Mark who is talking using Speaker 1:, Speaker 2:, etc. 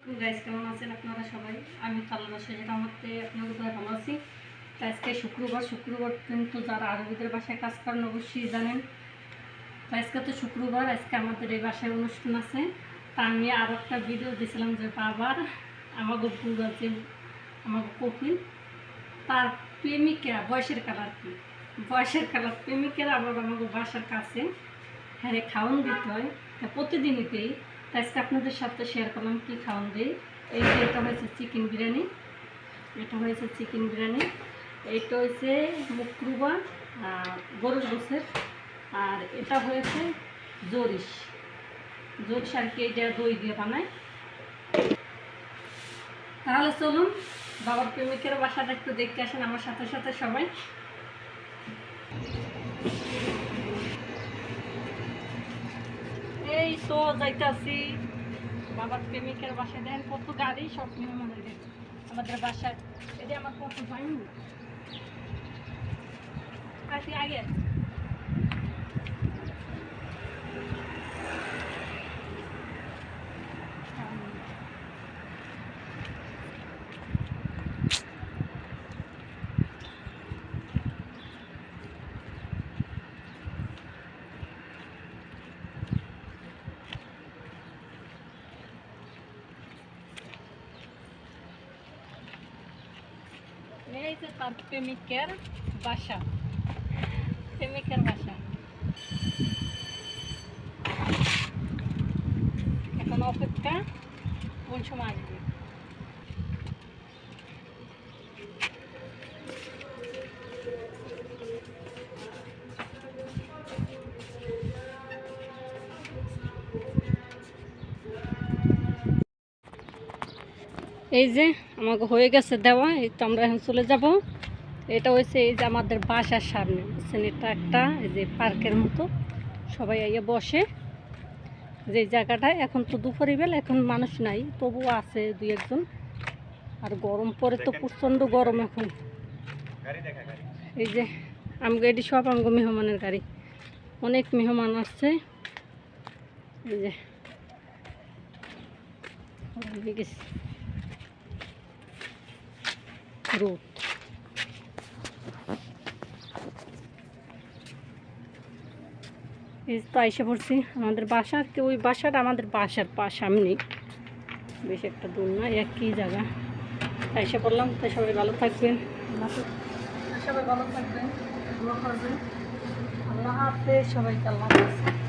Speaker 1: Guys কেমন আছেন আপনারা সবাই? আমি তো আল্লাহর শেষ রহমতে আপনাদের দয়ায় ভালো আছি। তো আজকে শুক্রবার কিন্তু যারা আরবিদের বাসায় কাজ করেন অবশ্যই জানেন। তো আজকে তো শুক্রবার, আজকে আমাদের এই বাসায় অনুষ্ঠান আছে। তা আমি আর একটা ভিডিও দিয়েছিলাম যে বাবার আমাকে ভুল আছে, আমাকে কপিল তার প্রেমিকা বয়সের কালার কি বয়সের কালার প্রেমিকেরা আবার আমাকে বাসার কাছে হ্যাঁ খাওয়ান দিতে হয় প্রতিদিনই দিই। তো আজকে আপনাদের সাথে শেয়ার করলাম কী খাওয়ান দিই। এই যে এটা হয়েছে চিকেন বিরিয়ানি, এইটা হয়েছে মুকরুবা গরুর গোছের, আর এটা হয়েছে জরিস আর কি, এটা দই দিয়ে বানায়। তাহলে চলুন বাবার প্রেমিকের বাসাটা একটু দেখতে আসেন আমার সাথে সাথে সবাই। এই তো যাইতেছি বাবার প্রেমিকের বাসায়। দেখেন কত গাড়ি, সব মেহমানের আমাদের বাসায়। এটা আমার কত যায়নি আগে এই যে তার প্রেমিকের বাসা, এখন অপেক্ষা কোন সময় আসবে। এই যে আমাকে হয়ে গেছে দেওয়া, এই তো আমরা এখন চলে যাব। এটা হয়েছে এই যে আমাদের বাসার সামনে, বুঝছেন, এটা একটা এই যে পার্কের মতো, সবাই আইয়া বসে যে জায়গাটায়। এখন তো দুপুরের বেলা, এখন মানুষ নাই, তবুও আছে দুই একজন। আর গরম পরে তো প্রচণ্ড গরম এখন। এই যে আমগো এটি সব আমগো মেহমানের গাড়ি, অনেক মেহমান আসছে। এই যে রোদ, এই তো এসে পড়ছি আমাদের বাসার, ওই বাসাটা আমাদের বাসার সামনে, বেশ একটা দূর না, একই জায়গা। এসে পড়লাম। তাই সবাই ভালো থাকবেন, আল্লাহ হাফেজ, সবাইকে আল্লাহ হাফেজ।